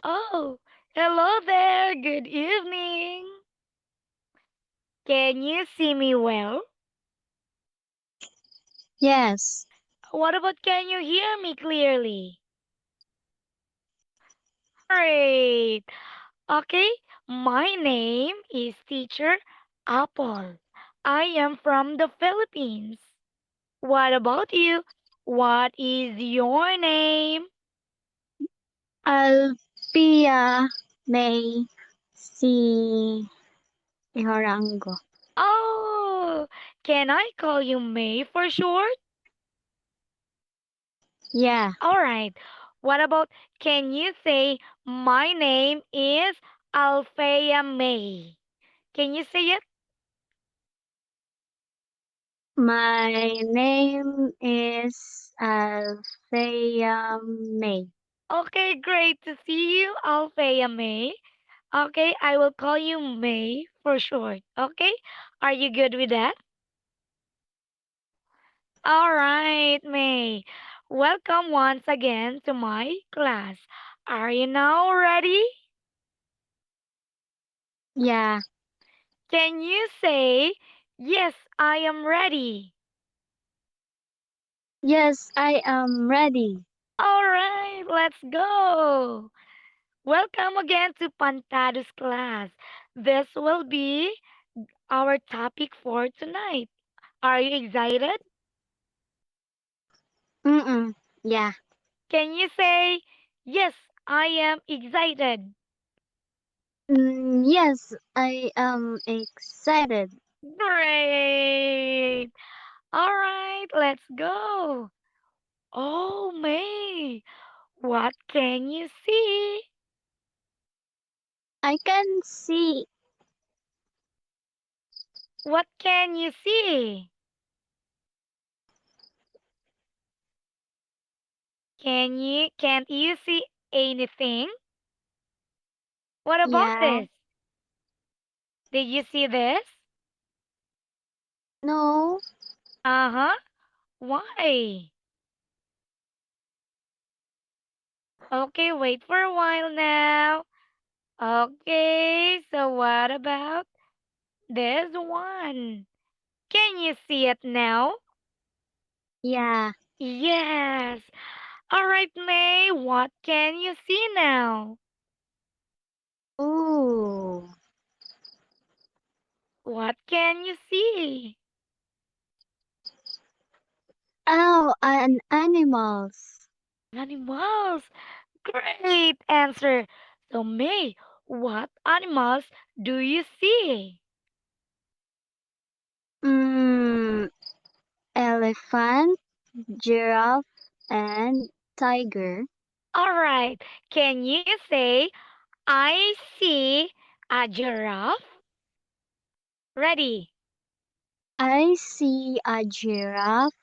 Oh, hello there. Good evening. Can you see me well? Yes. What about can you hear me clearly? Great. Okay, my name is Teacher Apple. I am from the Philippines. What about you? What is your name? Alpia May si Ihorango. Oh, can I call you May for short? Yeah. Alright. What about can you say my name is Althea May? Can you say it? My name is Althea May. Okay, great to see you, Althea May. Okay, I will call you May for short. Okay? Are you good with that? Alright, May. Welcome once again to my class. Are you now ready? Yeah. Can you say, yes, I am ready? Yes, I am ready. All right, let's go. Welcome again to Pantados class. This will be our topic for tonight. Are you excited? Mm-mm. Yeah. Can you say, yes, I am excited? Yes, I am excited. Great. All right, let's go. Oh, May, what can you see? I can see. What can you see? Can't you see anything? What about Yeah. this? Did you see this? No. Uh-huh. Why? Okay, wait for a while now. Okay, so what about this one? Can you see it now? Yeah. Yes. All right, May, what can you see now? Ooh. What can you see? Oh, an animals. Animals. Great answer. So, May, what animals do you see? Mm, elephant, giraffe, and tiger. All right. Can you say, I see a giraffe? Ready. I see a giraffe.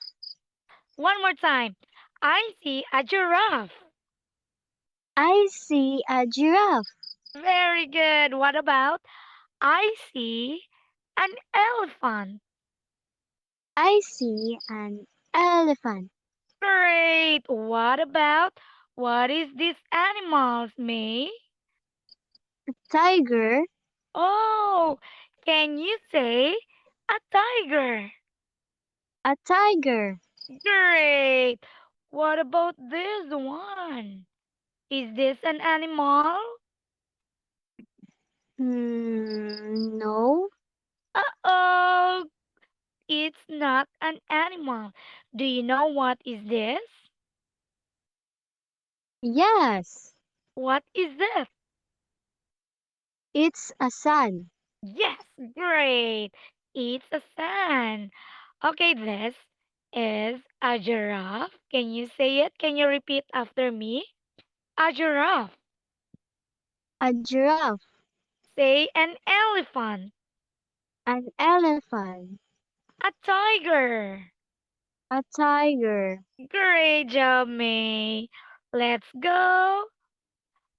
One more time. I see a giraffe. I see a giraffe. Very good. What about I see an elephant? I see an elephant. Great. What about what is this animal's May? Tiger. Oh, can you say a tiger? A tiger. Great. What about this one? Is this an animal? No. Uh-oh, it's not an animal. Do you know what is this? Yes. What is this? It's a sun. Yes, great. It's a sun. Okay, this is a giraffe. Can you say it? Can you repeat after me? A giraffe. A giraffe. Say an elephant. An elephant. A tiger. A tiger. Great job, May. Let's go.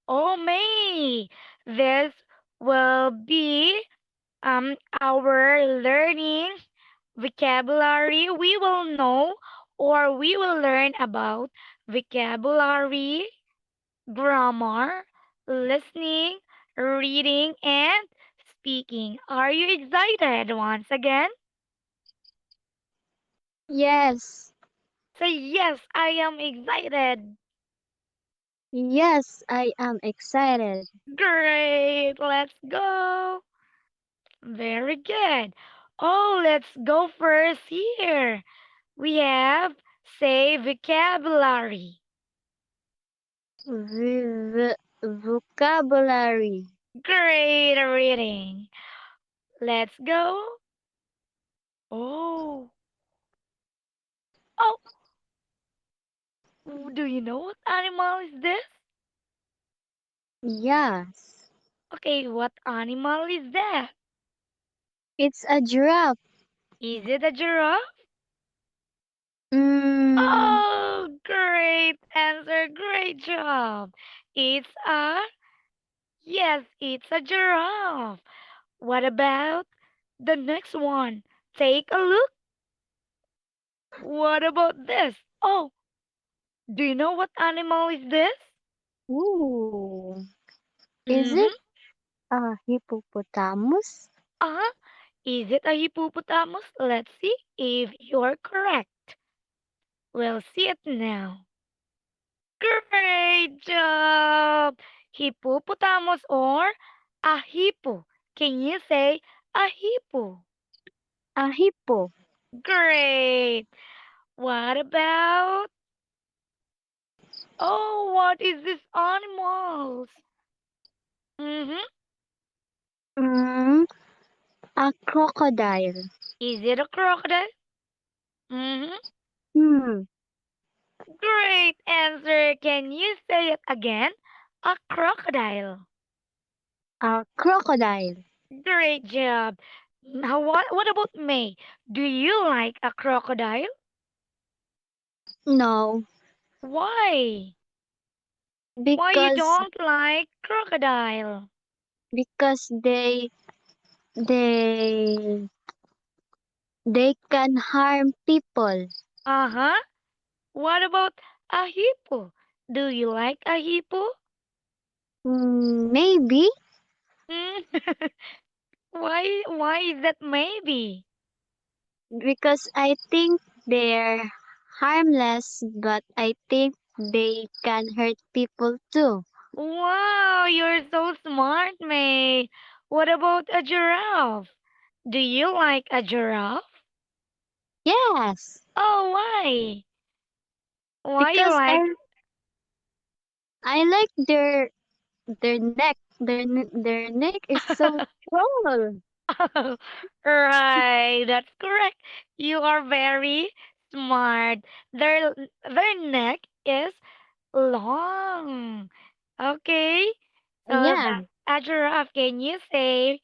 Oh, May. This will be our learning vocabulary. We will know or we will learn about vocabulary, grammar, listening, reading, and speaking. Are you excited once again? Yes. Say yes, I am excited. Yes, I am excited. Great, let's go. Very good. Oh, let's go first here. We have say vocabulary. Vocabulary. Great reading. Let's go. Oh, oh, do you know what animal is this? Yes. Okay, what animal is that? It's a giraffe. Is it a giraffe? Mm, Oh, great answer. Great job. It's a, yes, it's a giraffe. What about the next one? Take a look. What about this? Oh, do you know what animal is this? ooh. Is Mm-hmm. it a hippopotamus? Uh-huh. Is it a hippopotamus? Let's see if you're correct. We'll see it now. Great job! Hippopotamus or a hippo. Can you say a hippo? A hippo. Great. What about? Oh, what is this animals? Mm-hmm. Mm, a crocodile. Is it a crocodile? Mm-hmm. Hmm. Great answer. Can you say it again? A crocodile. A crocodile. Great job. Now what about May? Do you like a crocodile? No, Why? Why you because don't like crocodile? because they they can harm people. Uh-huh. What about a hippo? Do you like a hippo? Maybe Mm. Why is that maybe? because I think they're harmless, but I think they can hurt people too. Wow, you're so smart, May. What about a giraffe? Do you like a giraffe? Yes, Oh, why? Why you because like? I like their neck. Their neck is so tall. Right, that's correct. You are very smart. Their neck is long. Okay, so Yeah, that's a giraffe. Can you say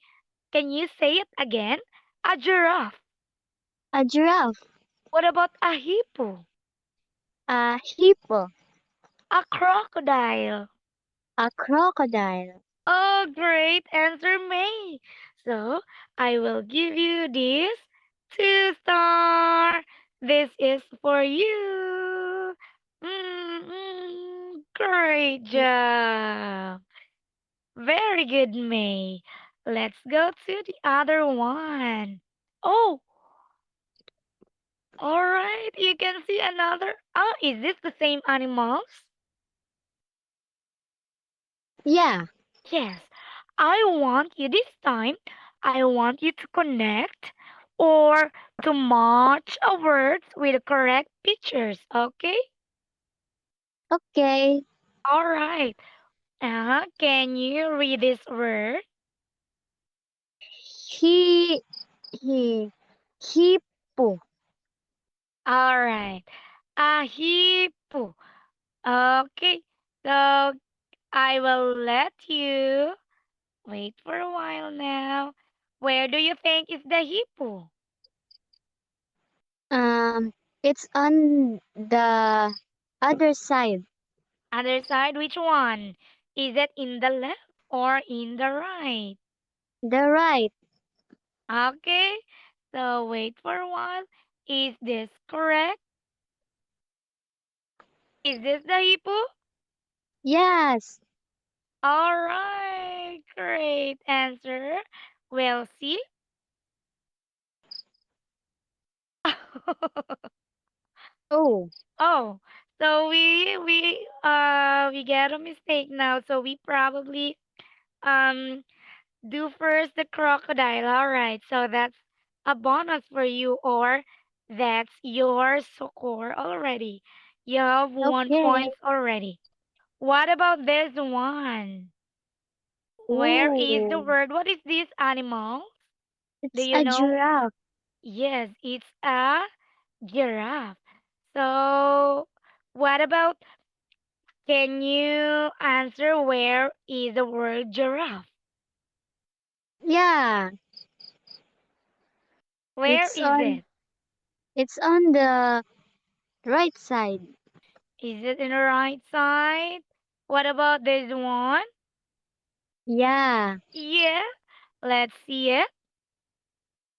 it again? A giraffe. a giraffe, What about a hippo? a hippo, A crocodile. a crocodile. Oh, great answer, May. So I will give you this 2 star. This is for you. Great job. Very good, May. Let's go to the other one. Oh, all right. You can see another. Oh, is this the same animals? Yeah. Yes, I want you this time. I want you to connect or to match a words with the correct pictures. Okay? Okay. All right. Can you read this word? He he hippo. All right. A hippo. Okay. So I will let you wait for a while now. Where do you think is the hippo? It's on the other side. Other side, which one? Is it in the left or in the right? The right. Okay, so wait for a while. Is this correct? Is this the hippo? Yes. All right, great answer. Well, see. Oh, Oh, so we get a mistake now. So we probably um do first the crocodile. All right. So that's a bonus for you, or that's your score already. You have one okay. point already. What about this one? Where is the Oh, word? What is this animal? Do it's you a know? giraffe. Yes, it's a giraffe. So, what about, can you answer where is the word giraffe? Yeah, Where it's is on it? it's on the right side. Is it in the right side? What about this one? Yeah. Yeah, let's see it.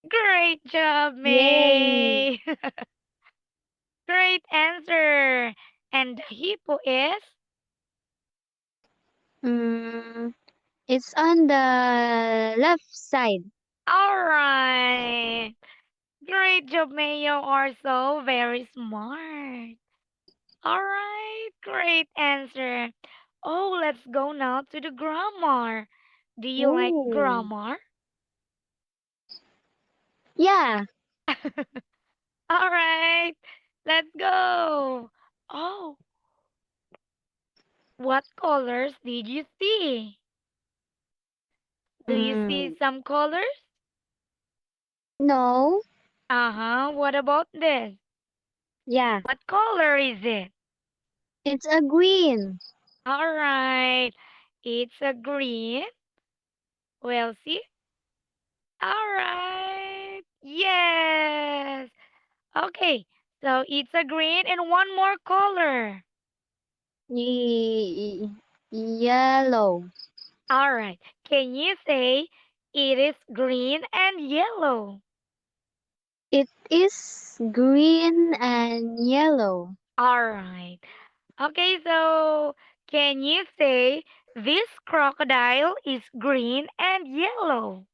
Great job, Yay. May. Great answer. And the hippo is? Mm, it's on the left side. Alright. Great job, May. You are so very smart. Alright, great answer. Oh, let's go now to the grammar. Do you like Oh. grammar? Yeah. Alright, let's go. Oh, what colors did you see? Do you see Mm, some colors? no. Uh-huh, what about this? Yeah. What color is it? It's a green. Alright, it's a green. Well, see? Alright, yes. Okay, so it's a green and one more color. Ye- Yellow. Alright, can you say it is green and yellow? It is green and yellow. Alright. Okay, so can you say this crocodile is green and yellow?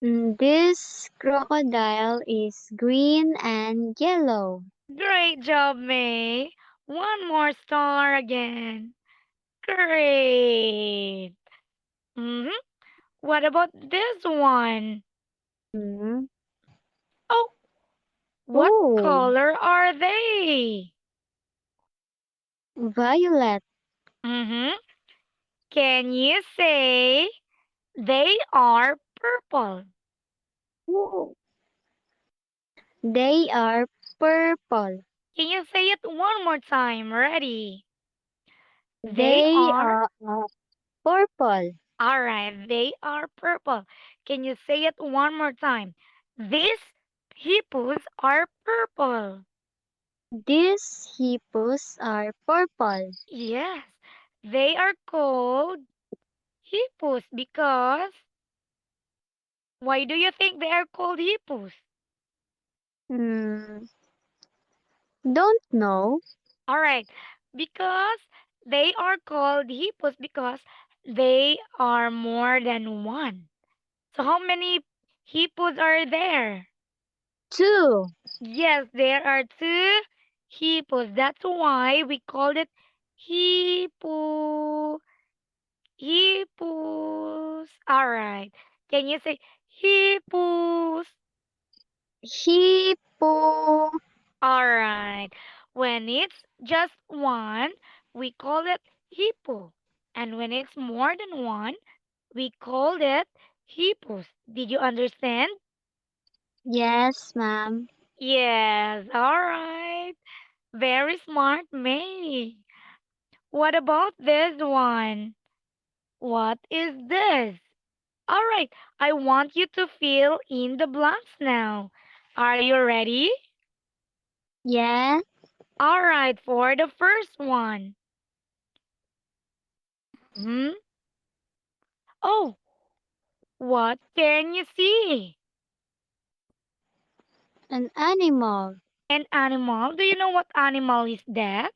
This crocodile is green and yellow. Great job, May. One more star again. Great. hmm What about this one? Mm. Oh, what Oh, color are they? violet. Mm-hmm. Can you say they are purple? Oh. They are purple. Can you say it one more time? Ready? They They are. are purple. Alright, they are purple. Can you say it one more time? These hippos are purple. These hippos are purple. Yes, they are called hippos because, why do you think they are called hippos? Hmm, don't know. Alright, because they are called hippos because they are more than one. So how many hippos are there? Two. Yes, there are two hippos. That's why we called it hippo. Hippos. All right. Can you say hippos? Hippo. All right. When it's just one, we call it hippo. And when it's more than one, we call it hippos. Did you understand? Yes, ma'am. Yes. All right. Very smart, May. What about this one? What is this? All right, I want you to fill in the blanks now. Are you ready? Yeah, All right, for the first one. Hmm? Oh, what can you see? an animal. An animal. Do you know what animal is that?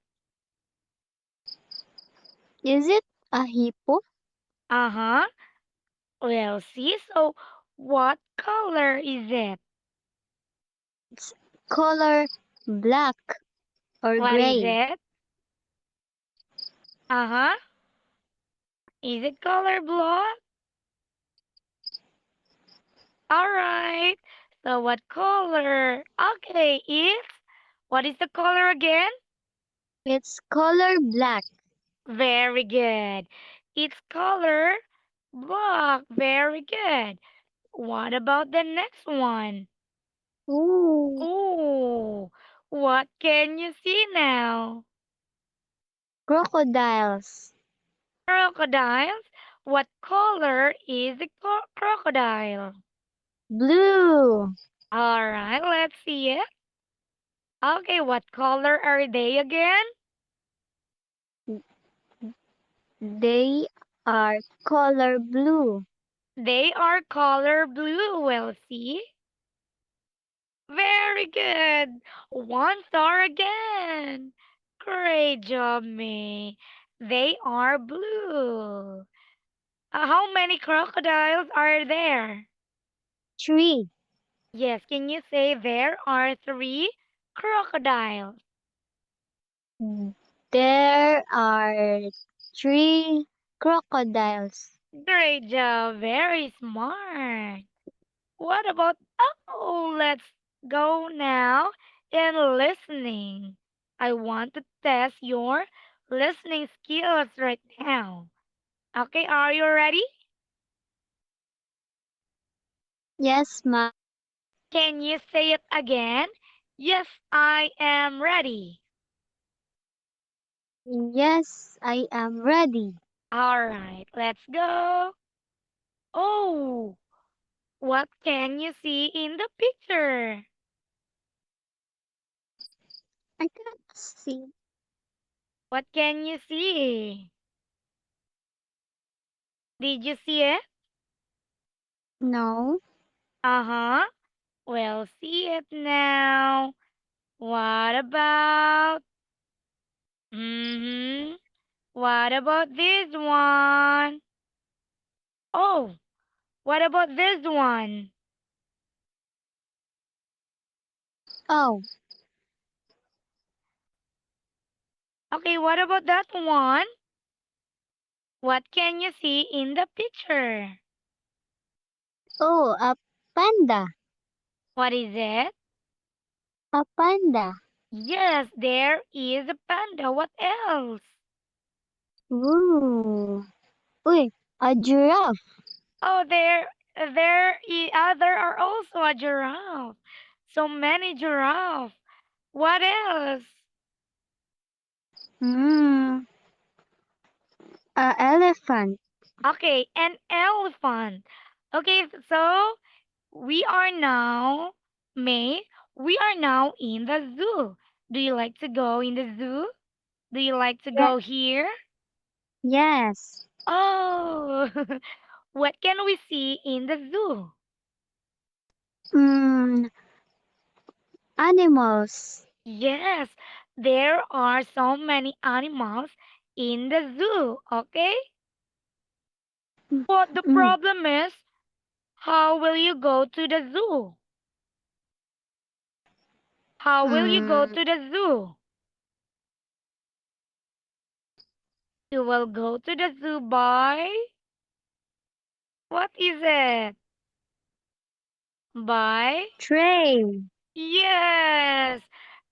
Is it A hippo? Uh-huh. Well, see, so what color is it? It's color black or What is gray. it? Uh-huh. Is it color black? All right. So what color? Okay, what is the color again? It's color black. Very good. Its color black. Very good. What about the next one? Ooh, Oh, what can you see now? crocodiles. Crocodiles. What color is the crocodile? Blue. All right, let's see it. Okay, what color are they again? They are color blue. They are color blue. Well, see? Very good. One star again. Great job, May. They are blue. How many crocodiles are there? Tree. Yes, can you say there are three crocodiles? There are three crocodiles. Great job. Very smart. What about, oh, let's go now in listening. I want to test your listening skills right now. Okay, are you ready? Yes, ma. Can you say it again? Yes, I am ready. Yes, I am ready. All right, let's go. Oh, what can you see in the picture? I can't see. What can you see? Did you see it? No. Uh-huh. Well, see it now. What about? Mm-hmm. What about this one? Oh, what about this one? Oh, Okay, what about that one? What can you see in the picture? oh, a panda. What is it? A panda. Yes, there is a panda. What else? Ooh. Uy, a giraffe. Oh, there are also a giraffe. So many giraffe. What else? Hmm. A elephant. Okay, an elephant. Okay, so we are now, May, we are now in the zoo. Do you like to go in the zoo? Do you like to Yeah. go here? Yes. Oh, what can we see in the zoo? Hmm. Animals. Yes, there are so many animals in the zoo, okay? But the Mm. problem is, how will you go to the zoo? How will you go Mm. to the zoo? You will go to the zoo by, what is it? By, Train. yes,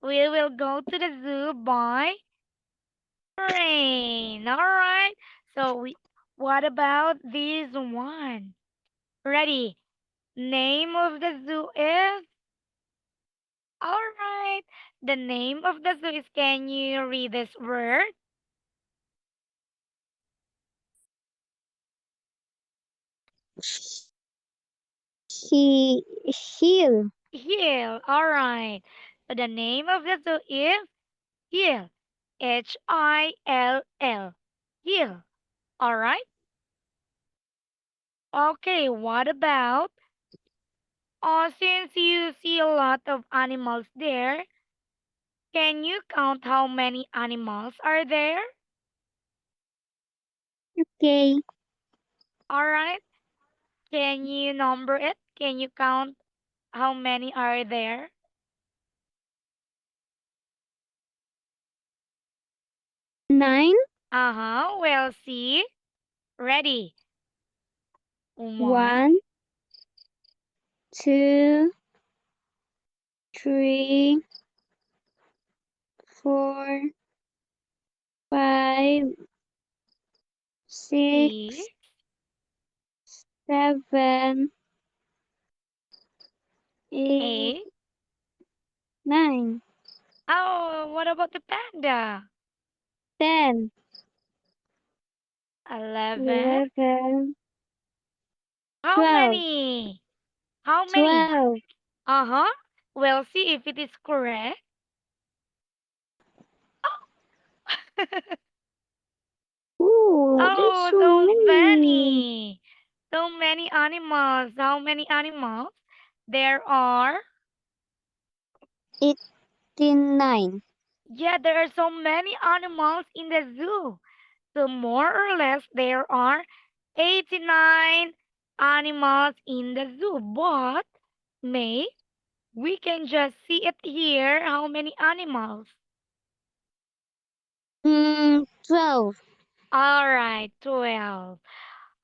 we will go to the zoo by train. All right. So what about this one? Ready? Name of the zoo is, all right. The name of the zoo is, can you read this word? He. Hill. Hill. All right. So the name of the zoo is Hill. Hill. Hill. All right. Okay. What about? Since you see a lot of animals there, can you count how many animals are there? Okay. All right. Can you number it? Can you count how many are there? 9, Uh-huh. We'll see. Ready. One, 1, 2, 3, 4, 5, six, 6, 7, 8, eight. 9, Oh, what about the panda? 10, 11. 11, How 12, many? How many? 12. Uh-huh. We'll see if it is correct. Ooh, there's Oh, so so many. many. So many animals. How many animals? There are, 89. yeah, there are so many animals in the zoo. So more or less there are 89 animals in the zoo. But, May, we can just see it here. How many animals? 12. All right, 12.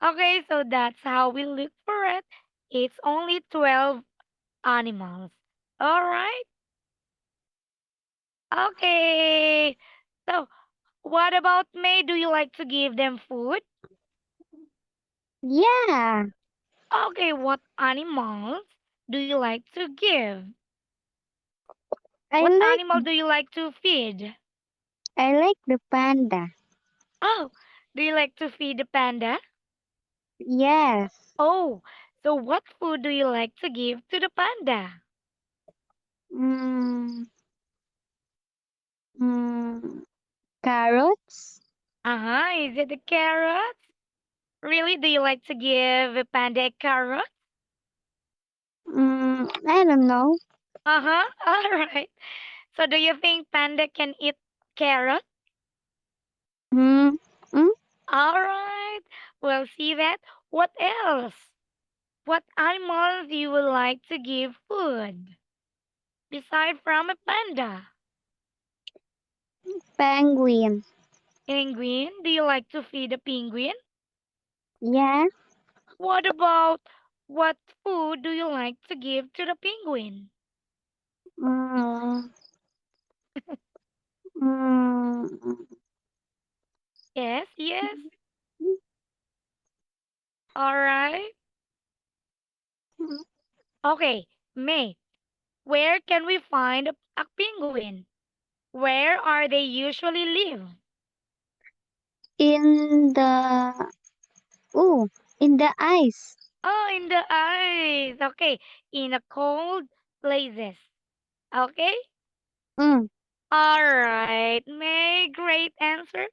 Okay, so that's how we look for it. It's only 12 animals. All right. Okay. So, what about May? Do you like to give them food? Yeah, Okay, what animals do you like to give? I What like animal do you like to feed? I like the panda. Oh, do you like to feed the panda? Yes. Oh, so what food do you like to give to the panda? Mm, mm, Carrots? Uh-huh, is it the carrots? Really? Do you like to give a panda a carrot? I don't know. Uh-huh, all right. So do you think panda can eat carrot? Mm, mm, All right, we'll see that. What else? What animals you would like to give food? Beside from a panda. Penguin. Penguin? Do you like to feed a penguin? Yeah. What about what food do you like to give to the penguin? Mm, mm, Yes, yes. All right. Okay, May, where can we find a penguin? Where are they usually live? in the oh, in the ice. Oh, in the ice. Okay, in a cold places. Okay. Mm, All right, May. Great answer.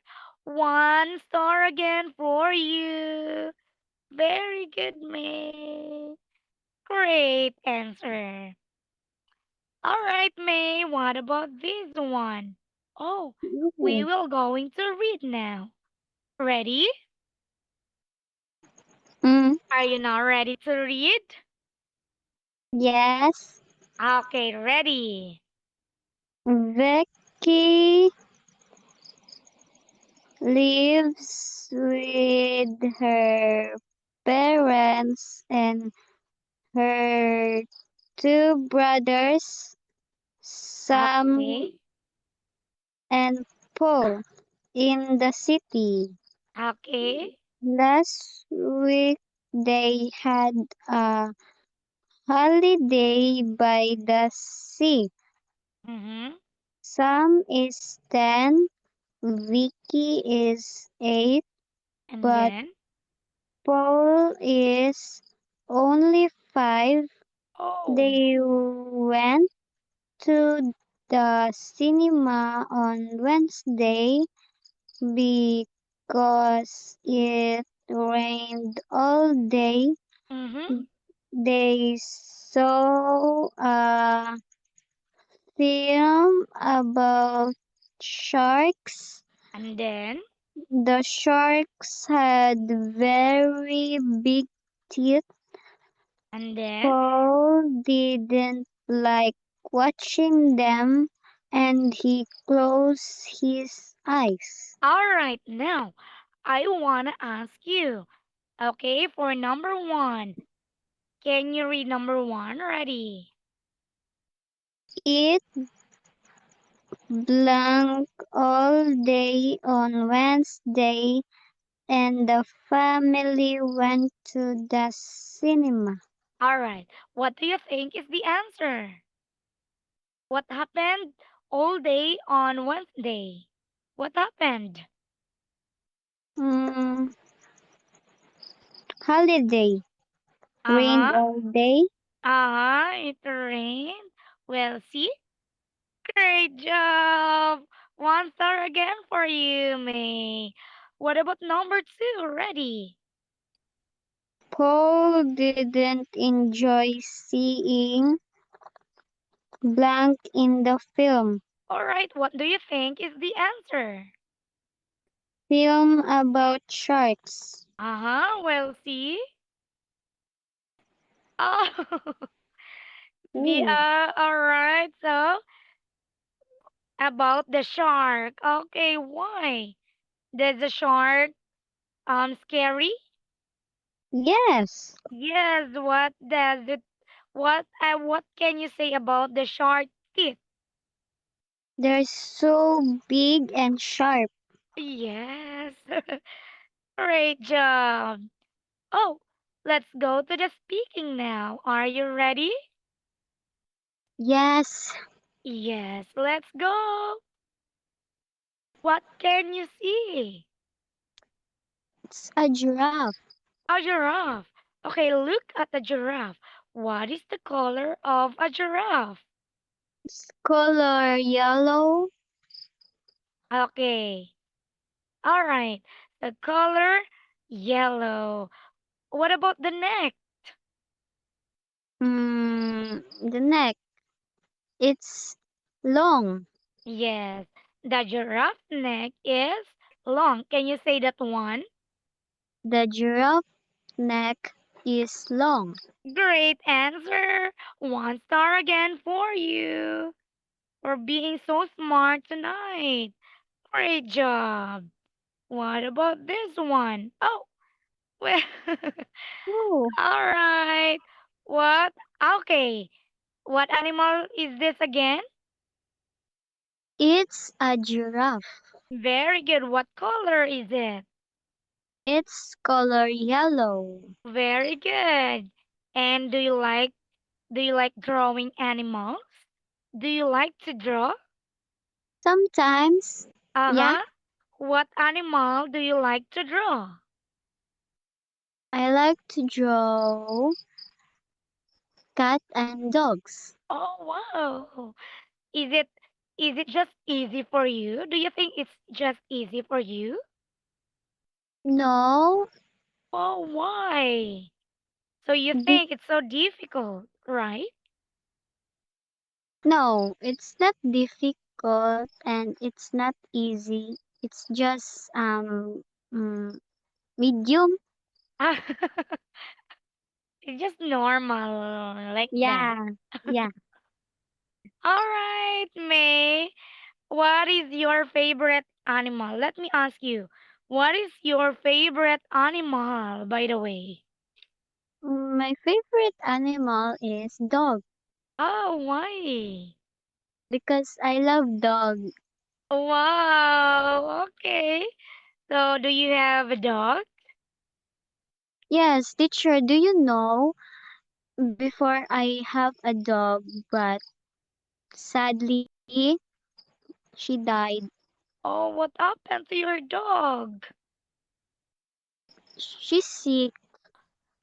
One star again for you. Very good, May. Great answer. All right, May. What about this one? Oh, we ooh, will going to read now. Ready? mm, Are you now ready to read? yes. Okay, ready. Vicky lives with her parents and her two brothers, Sam Okay. and Paul, in the city. Okay. Last week they had a holiday by the sea. Mm-hmm. Sam is 10, Vicky is 8, And but then, Paul is only 5. oh, They went to the cinema on Wednesday because it rained all day. mm-hmm. They saw a film about sharks. And then, The sharks had very big teeth. And then, Paul didn't like watching them and he closed his eyes. all right, now I wanna ask you. Okay, for number one, can you read number one? Ready? It blank all day on Wednesday and the family went to the cinema. All right. What do you think is the answer? What happened all day on Wednesday? What happened? Mm, holiday. Uh Rained huh. all day. It rained. Well, see? Great job. One star again for you, May. What about number two? Ready? Paul didn't enjoy seeing blank in the film. All right. What do you think is the answer? Film about sharks. Uh huh. Well, see? Oh, the Ooh. all right. So about the shark. Okay, why? Does the shark scary? Yes, Yes. What does it? What can you say about the shark teeth? they're so big and sharp. Yes. Great job. Oh, let's go to the speaking now. Are you ready? Yes, Yes, let's go. What can you see? it's a giraffe. A giraffe. Okay, look at the giraffe. What is the color of a giraffe? It's color yellow. Okay. All right. The color yellow. What about the neck? The neck. It's long. Yes. The giraffe neck is long. Can you say that one? The giraffe neck is long. Great answer. One star again for you for being so smart tonight. Great job. What about this one? Oh, well, Oh, all right. What? Okay. What animal is this again? it's a giraffe. Very good. What color is it? It's color yellow. Very good. And do you like drawing animals? Do you like to draw? Sometimes, yeah, Uh-huh. What animal do you like to draw? I like to draw cat and dogs. Oh, wow. Is it is it just easy for you? Do you think it's just easy for you? No, Oh, why? So you be- think it's so difficult, right? no, it's not difficult and it's not easy. It's just mm, medium. It's just normal like that. Yeah, yeah. All right, May. What is your favorite animal? Let me ask you. What is your favorite animal, by the way? My favorite animal is dog Oh, why? because I love dog. Wow. Okay. So, do you have a dog? Yes, teacher, do you know before I have a dog, but sadly she died. Oh, what happened to your dog? She's sick.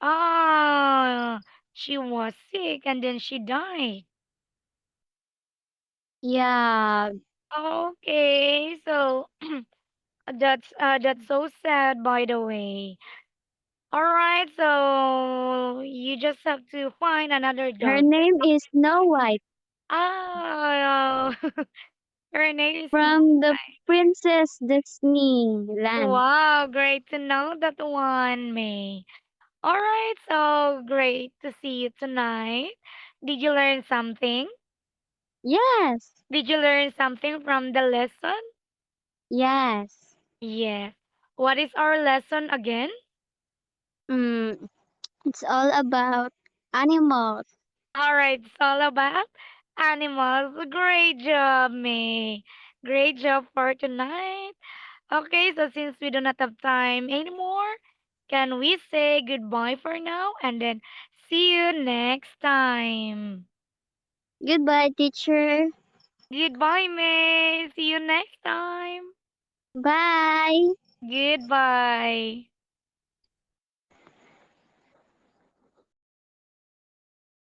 Ah, she was sick and then she died. Yeah, Okay, so that's so sad, by the way. All right, so you just have to find another her dog. name is Snow White. Ah, Her name is Snow From the White. Princess Disneyland. Wow, great to know that one, May. All right, so great to see you tonight. Did you learn something? Yes, Did you learn something from the lesson? yes. Yes. What is our lesson again? Mm, it's all about animals. All right, it's all about animals. Great job, May. Great job for tonight. Okay, so since we do not have time anymore, can we say goodbye for now and then see you next time? Goodbye, teacher. Goodbye, May. See you next time. Bye. Goodbye.